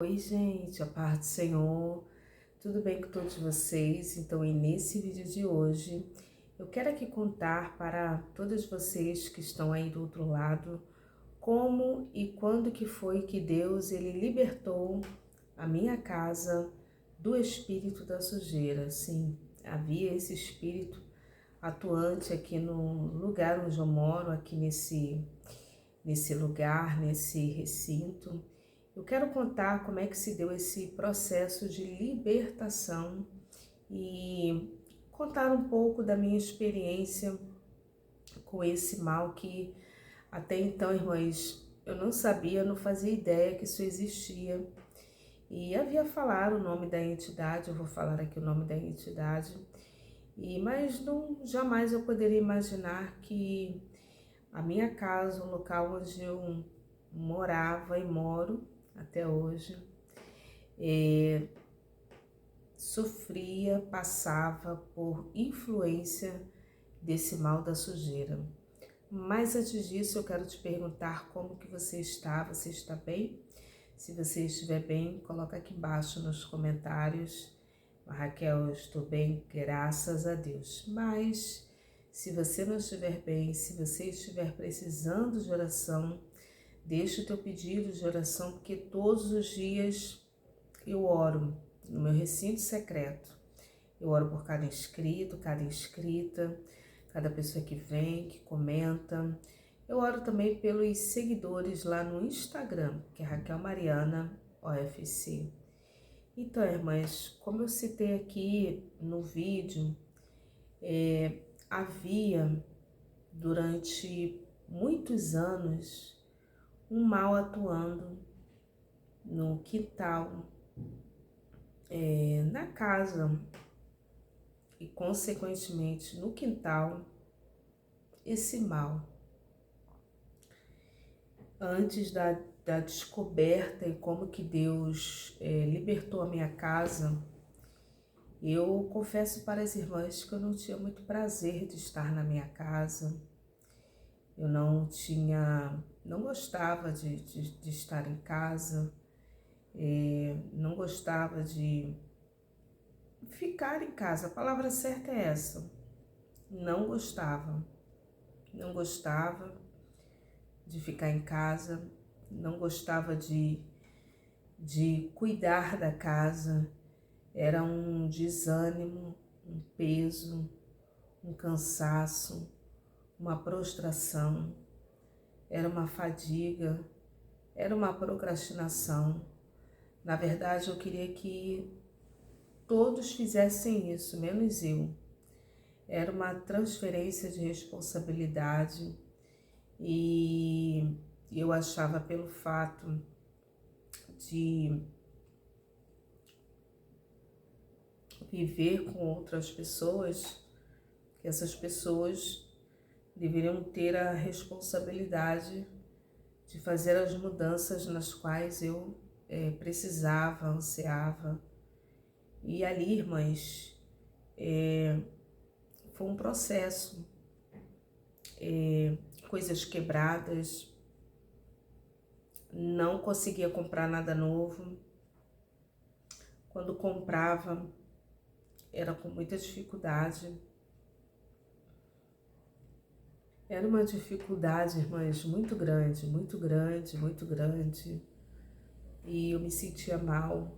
Oi, gente, a paz do Senhor, tudo bem com todos vocês? Então, e nesse vídeo de hoje, eu quero aqui contar para todos vocês que estão aí do outro lado, como e quando que foi que Deus, ele libertou a minha casa do espírito da sujeira. Sim, havia esse espírito atuante aqui no lugar onde eu moro, aqui nesse lugar, nesse recinto. Eu quero contar como é que se deu esse processo de libertação e contar um pouco da minha experiência com esse mal que até então, irmãs, eu não sabia, não fazia ideia que isso existia. E havia falar o nome da entidade, eu vou falar aqui o nome da entidade, mas não, jamais eu poderia imaginar que a minha casa, o local onde eu morava e moro até hoje, sofria, passava por influência desse mal da sujeira. Mas antes disso, eu quero te perguntar como que você está. Você está bem? Se você estiver bem, coloca aqui embaixo nos comentários. Raquel, eu estou bem, graças a Deus. Mas se você não estiver bem, se você estiver precisando de oração, deixa o teu pedido de oração, porque todos os dias eu oro no meu recinto secreto. Eu oro por cada inscrito, cada inscrita, cada pessoa que vem, que comenta. Eu oro também pelos seguidores lá no Instagram, que é Raquel Mariana OFC. Então, irmãs, como eu citei aqui no vídeo, havia durante muitos anos um mal atuando no quintal, na casa e, consequentemente, no quintal, esse mal. Antes da descoberta e como que Deus libertou a minha casa, eu confesso para as irmãs que eu não tinha muito prazer de estar na minha casa. Eu não gostava de estar em casa, não gostava de ficar em casa. A palavra certa é essa. Não gostava. Não gostava de ficar em casa, não gostava de cuidar da casa. Era um desânimo, um peso, um cansaço, uma prostração, era uma fadiga, era uma procrastinação. Na verdade, eu queria que todos fizessem isso, menos eu. Era uma transferência de responsabilidade e eu achava, pelo fato de viver com outras pessoas, que essas pessoas deveriam ter a responsabilidade de fazer as mudanças nas quais eu precisava, ansiava. E ali, irmãs, foi um processo, coisas quebradas, não conseguia comprar nada novo. Quando comprava, era com muita dificuldade. Era uma dificuldade, irmãs, muito grande, muito grande, muito grande. E eu me sentia mal.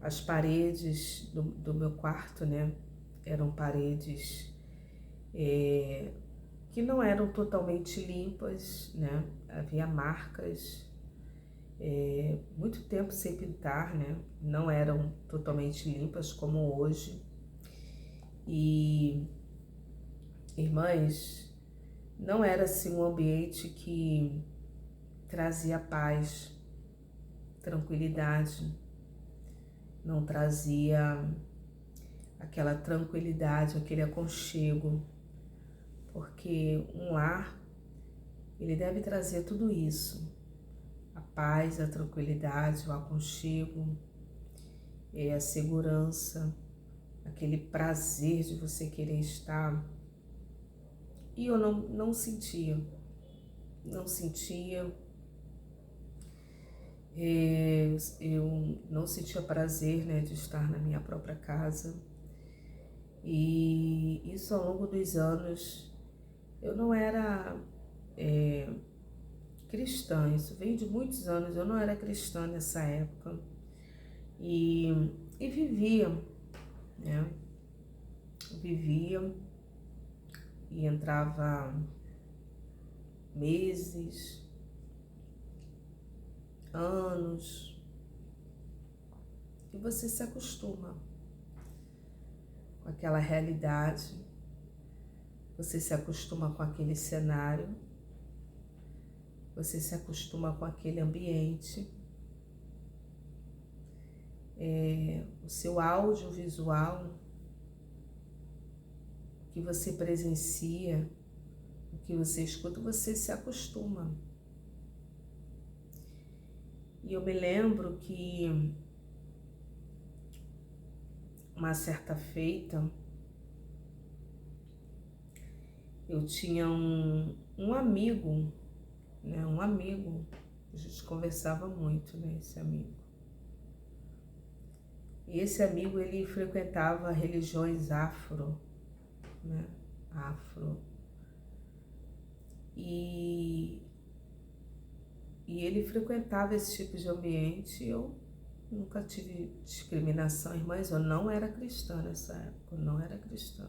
As paredes do meu quarto, né, eram paredes que não eram totalmente limpas, né? Havia marcas, muito tempo sem pintar, né? Não eram totalmente limpas como hoje. E, irmãs, não era assim um ambiente que trazia paz, tranquilidade, não trazia aquela tranquilidade, aquele aconchego, porque um lar, ele deve trazer tudo isso, a paz, a tranquilidade, o aconchego, a segurança, aquele prazer de você querer estar. E eu não sentia, não sentia. Eu não sentia prazer, né, de estar na minha própria casa. E isso ao longo dos anos, eu não era cristã, isso veio de muitos anos, eu não era cristã nessa época. E vivia, né, vivia e entrava meses, anos, e você se acostuma com aquela realidade, você se acostuma com aquele cenário, você se acostuma com aquele ambiente, o seu audiovisual, o que você presencia, o que você escuta, você se acostuma. E eu me lembro que uma certa feita, eu tinha um amigo, né? Um amigo, a gente conversava muito, né? Esse amigo. E esse amigo, ele frequentava religiões afro, né? Afro. E ele frequentava esse tipo de ambiente. Eu nunca tive discriminação, irmãs. Eu não era cristã nessa época, eu não era cristã.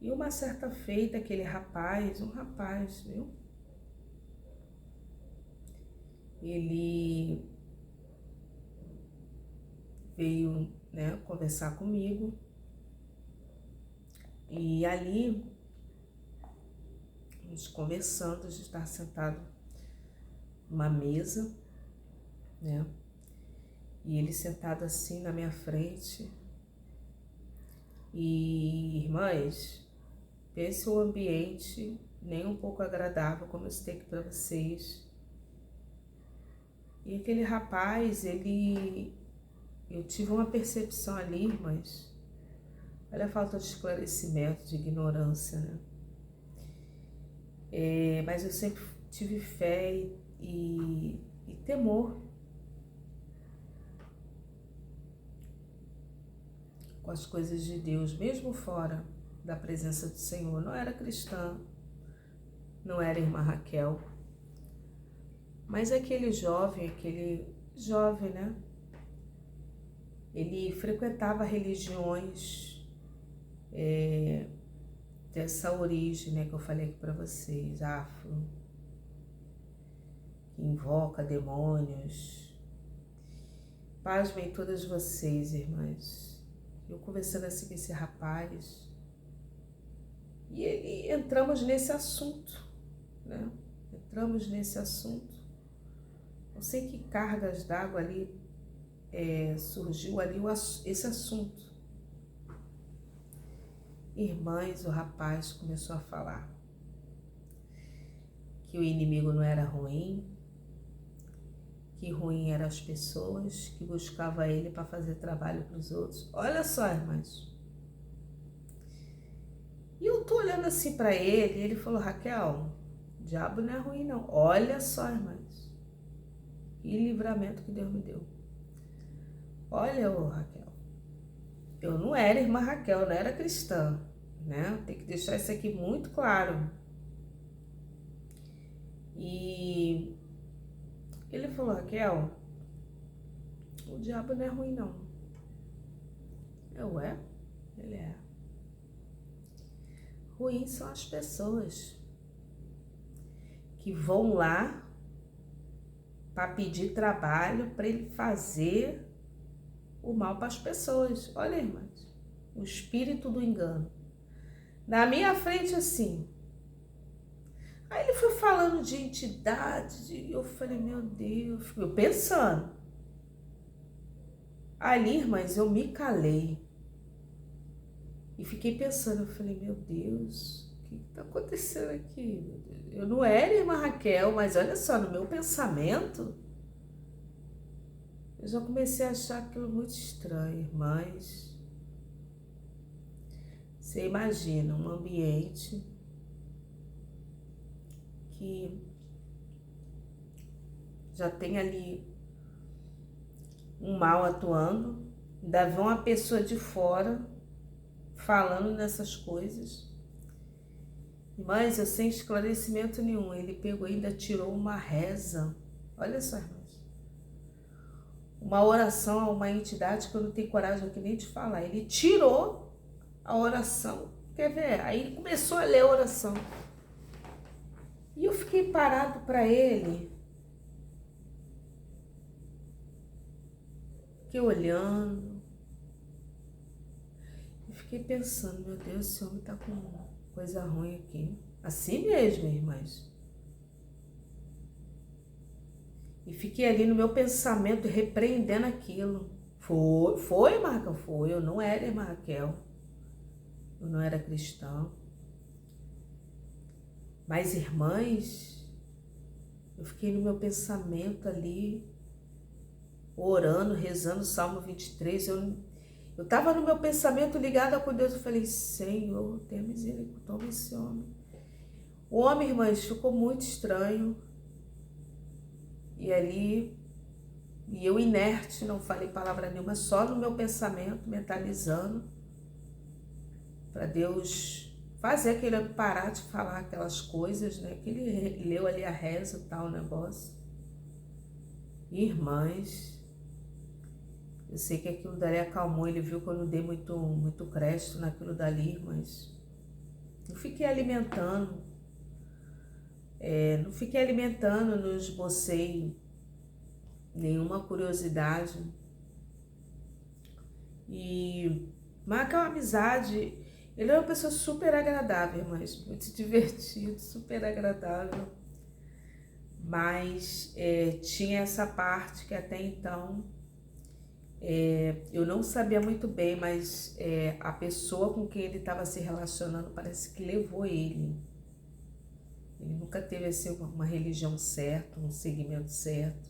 E uma certa feita, aquele rapaz, um rapaz, viu? Ele veio, né, conversar comigo. E ali, nos conversando, a gente estava sentado numa mesa, né? E ele sentado assim na minha frente. E, irmãs, pense um ambiente nem um pouco agradável, como eu citei aqui para vocês. E aquele rapaz, eu tive uma percepção ali, irmãs. Olha a falta de esclarecimento, de ignorância, né? Mas eu sempre tive fé e temor com as coisas de Deus, mesmo fora da presença do Senhor. Não era cristã, não era irmã Raquel, mas aquele jovem, né? Ele frequentava religiões dessa origem, né, que eu falei aqui para vocês, afro, que invoca demônios. Pasmem todas vocês, irmãs. Eu conversando assim com esse rapaz, e entramos nesse assunto, né? Entramos nesse assunto. Não sei que cargas d'água ali surgiu ali esse assunto. Irmãs, o rapaz começou a falar que o inimigo não era ruim, que ruim eram as pessoas que buscavam ele para fazer trabalho para os outros. Olha só, irmãs. E eu tô olhando assim para ele, e ele falou: Raquel, o diabo não é ruim não. Olha só, irmãs. Que livramento que Deus me deu. Olha, Raquel, eu não era irmã Raquel, não era cristã, né? Tem que deixar isso aqui muito claro. E ele falou: Raquel, o diabo não é ruim não. Ele é. Ruins são as pessoas que vão lá para pedir trabalho para ele fazer o mal para as pessoas. Olha, irmãs, o espírito do engano. Na minha frente, assim. Aí ele foi falando de entidade, e eu falei: meu Deus, eu pensando. Ali, irmãs, eu me calei. E fiquei pensando, eu falei: meu Deus, o que está acontecendo aqui? Meu Deus? Eu não era irmã Raquel, mas olha só, no meu pensamento, eu já comecei a achar aquilo muito estranho, irmãs. Você imagina um ambiente que já tem ali um mal atuando, ainda vê uma pessoa de fora falando nessas coisas. Mas eu sem esclarecimento nenhum, ele pegou e ainda tirou uma reza. Olha só, irmãos. Uma oração a uma entidade que eu não tenho coragem aqui nem de falar. Ele tirou a oração. Quer ver? Aí ele começou a ler a oração. E eu fiquei parado para ele. Fiquei olhando. E fiquei pensando, meu Deus, esse homem tá com coisa ruim aqui. Assim mesmo, irmãs. E fiquei ali no meu pensamento, repreendendo aquilo. Foi, irmã Raquel? Foi. Eu não era irmã Raquel. Eu não era cristã. Mas, irmãs, eu fiquei no meu pensamento ali, orando, rezando o Salmo 23. Eu estava no meu pensamento ligada com Deus. Eu falei, Senhor, tenha misericórdia, toma esse homem. O homem, irmãs, ficou muito estranho. E ali, e eu inerte, não falei palavra nenhuma, só no meu pensamento, mentalizando, para Deus fazer aquele parar de falar aquelas coisas, né? Que ele leu ali a reza e tal, o negócio. Irmãs, eu sei que aquilo dali acalmou, ele viu que eu não dei muito crédito naquilo dali, mas não fiquei alimentando, não esbocei nenhuma curiosidade. E marca uma amizade. Ele é uma pessoa super agradável, mas muito divertido, super agradável. Mas tinha essa parte que até então eu não sabia muito bem, mas a pessoa com quem ele estava se relacionando parece que levou ele. Ele nunca teve assim, uma religião certa, um segmento certo.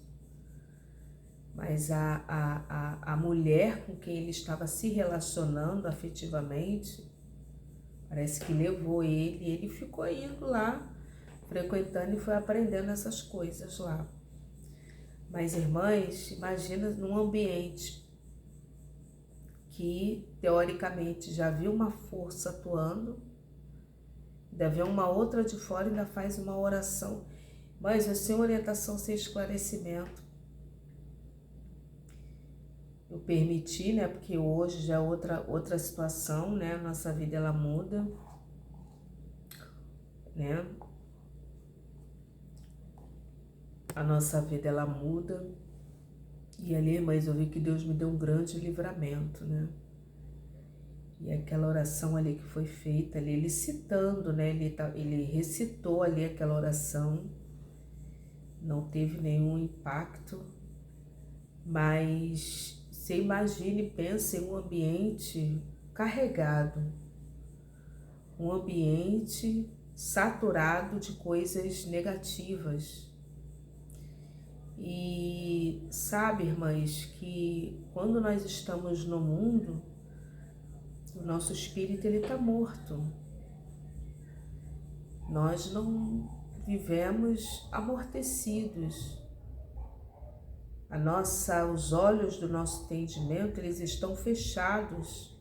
Mas a mulher com quem ele estava se relacionando afetivamente, parece que levou ele, e ele ficou indo lá, frequentando e foi aprendendo essas coisas lá. Mas, irmãs, imagina num ambiente que, teoricamente, já viu uma força atuando, ainda vê uma outra de fora e ainda faz uma oração, mas sem orientação, sem esclarecimento. Eu permiti, né, porque hoje já é outra situação, né, nossa vida ela muda, né, a nossa vida ela muda, e ali, mas eu vi que Deus me deu um grande livramento, né, e aquela oração ali que foi feita ali, ele citando, né, ele recitou ali aquela oração, não teve nenhum impacto, mas você imagine e pense em um ambiente carregado, um ambiente saturado de coisas negativas. E sabe, irmãs, que quando nós estamos no mundo, o nosso espírito ele está morto. Nós não vivemos amortecidos. Os olhos do nosso entendimento, eles estão fechados.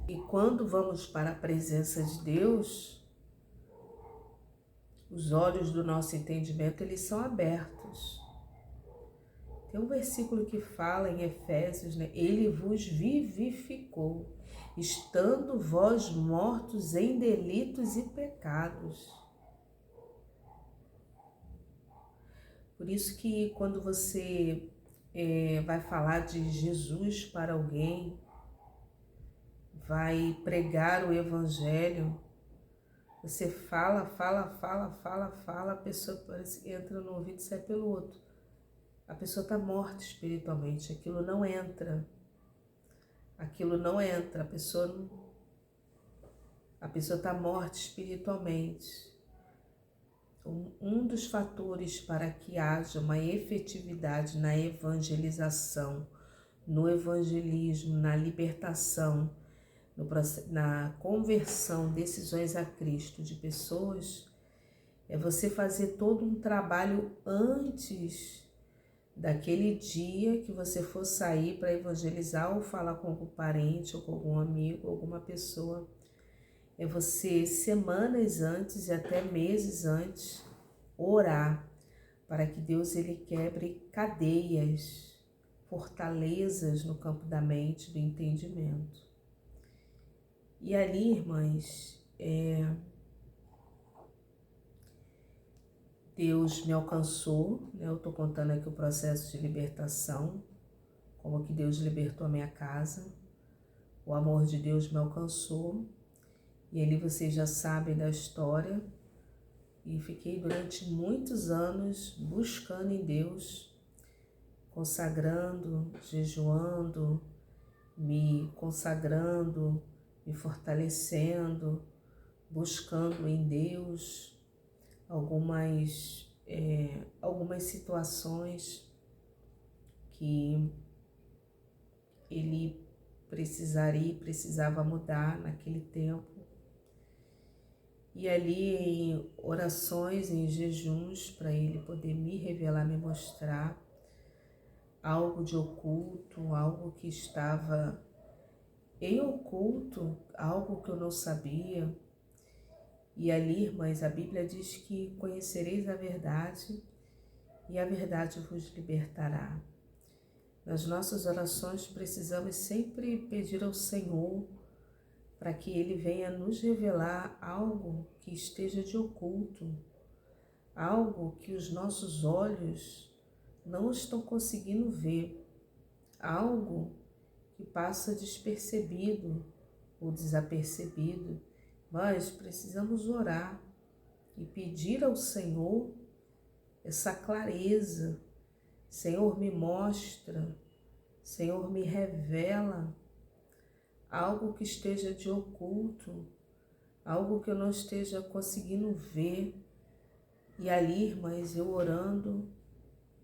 E quando vamos para a presença de Deus, os olhos do nosso entendimento, eles são abertos. Tem um versículo que fala em Efésios, né? Ele vos vivificou, estando vós mortos em delitos e pecados. Por isso que quando você vai falar de Jesus para alguém, vai pregar o evangelho, você fala, a pessoa parece que entra no ouvido e sai pelo outro. A pessoa está morta espiritualmente, aquilo não entra, a pessoa está morta espiritualmente. Um dos fatores para que haja uma efetividade na evangelização, no evangelismo, na libertação, na conversão, decisões a Cristo de pessoas, é você fazer todo um trabalho antes daquele dia que você for sair para evangelizar ou falar com algum parente ou com algum amigo, alguma pessoa. É você, semanas antes e até meses antes, orar para que Deus ele quebre cadeias, fortalezas no campo da mente, do entendimento. E ali, irmãs, Deus me alcançou, né? Eu estou contando aqui o processo de libertação, como que Deus libertou a minha casa. O amor de Deus me alcançou. E ali vocês já sabem da história. E fiquei durante muitos anos buscando em Deus, consagrando, jejuando, me consagrando, me fortalecendo, buscando em Deus algumas situações que ele precisava mudar naquele tempo. E ali em orações, em jejuns, para ele poder me revelar, me mostrar algo de oculto, algo que estava em oculto, algo que eu não sabia. E ali, irmãs, a Bíblia diz que conhecereis a verdade e a verdade vos libertará. Nas nossas orações precisamos sempre pedir ao Senhor para que Ele venha nos revelar algo que esteja de oculto, algo que os nossos olhos não estão conseguindo ver, algo que passa despercebido ou desapercebido. Mas precisamos orar e pedir ao Senhor essa clareza. Senhor, me mostra, Senhor, me revela algo que esteja de oculto, algo que eu não esteja conseguindo ver. E ali, irmãs, eu orando,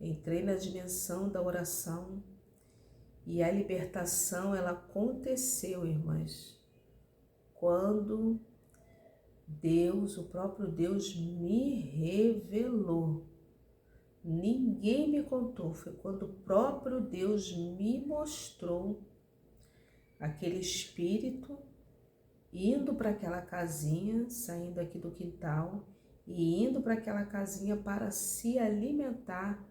entrei na dimensão da oração e a libertação, ela aconteceu, irmãs, quando Deus, o próprio Deus, me revelou. Ninguém me contou, foi quando o próprio Deus me mostrou aquele espírito indo para aquela casinha, saindo aqui do quintal e indo para aquela casinha para se alimentar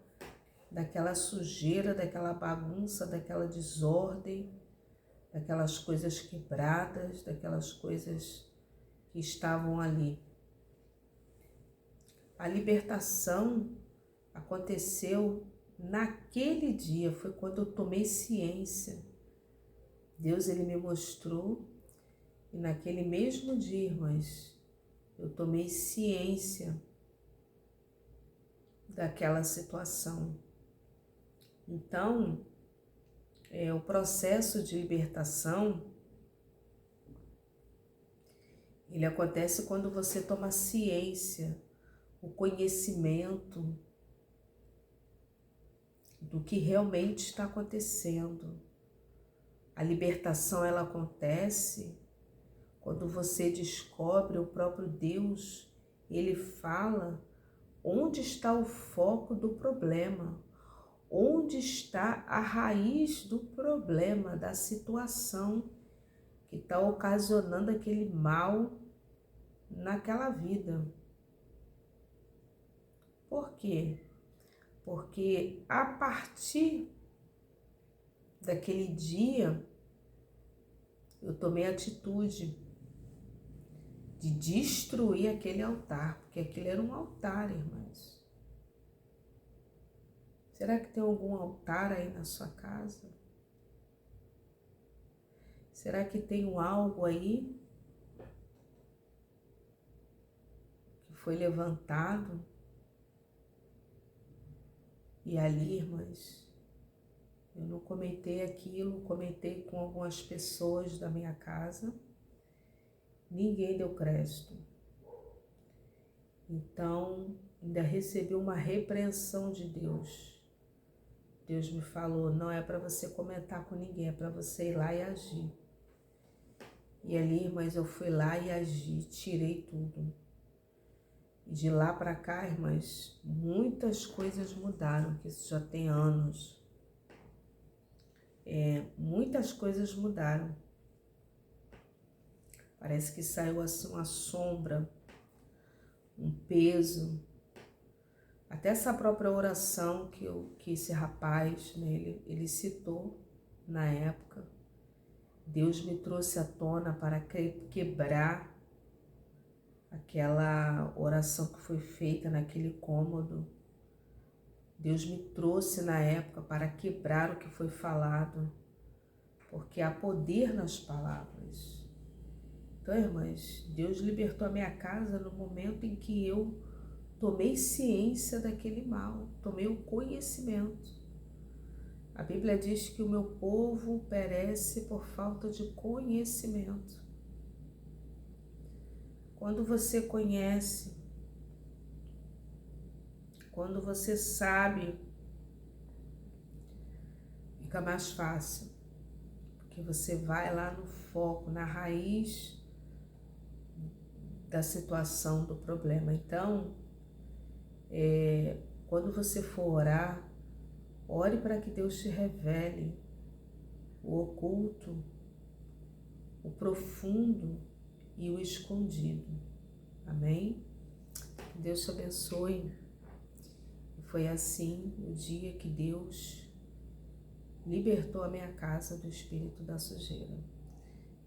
daquela sujeira, daquela bagunça, daquela desordem, daquelas coisas quebradas, daquelas coisas que estavam ali. A libertação aconteceu naquele dia, foi quando eu tomei ciência. Deus, ele me mostrou e naquele mesmo dia, irmãs, eu tomei ciência daquela situação. Então, o processo de libertação, ele acontece quando você toma ciência, o conhecimento do que realmente está acontecendo. A libertação, ela acontece quando você descobre o próprio Deus, ele fala onde está o foco do problema, onde está a raiz do problema, da situação que está ocasionando aquele mal naquela vida. Por quê? Porque a partir daquele dia, eu tomei a atitude de destruir aquele altar, porque aquele era um altar, irmãs. Será que tem algum altar aí na sua casa? Será que tem algo aí que foi levantado? E ali, irmãs, eu não comentei aquilo, comentei com algumas pessoas da minha casa, ninguém deu crédito. Então, ainda recebi uma repreensão de Deus. Deus me falou, não é para você comentar com ninguém, é para você ir lá e agir. E ali, irmãs, eu fui lá e agi, tirei tudo. E de lá para cá, irmãs, muitas coisas mudaram, que isso já tem anos. Muitas coisas mudaram. Parece que saiu assim uma sombra, um peso. Até essa própria oração que esse rapaz, né, ele citou na época. Deus me trouxe à tona para quebrar aquela oração que foi feita naquele cômodo. Deus me trouxe na época para quebrar o que foi falado, porque há poder nas palavras. Então, irmãs, Deus libertou a minha casa no momento em que eu tomei ciência daquele mal, tomei o conhecimento. A Bíblia diz que o meu povo perece por falta de conhecimento. Quando você conhece, quando você sabe, fica mais fácil, porque você vai lá no foco, na raiz da situação, do problema. Então, quando você for orar, ore para que Deus te revele o oculto, o profundo e o escondido. Amém? Que Deus te abençoe. Foi assim o dia que Deus libertou a minha casa do espírito da sujeira.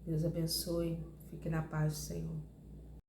Deus abençoe. Fique na paz do Senhor.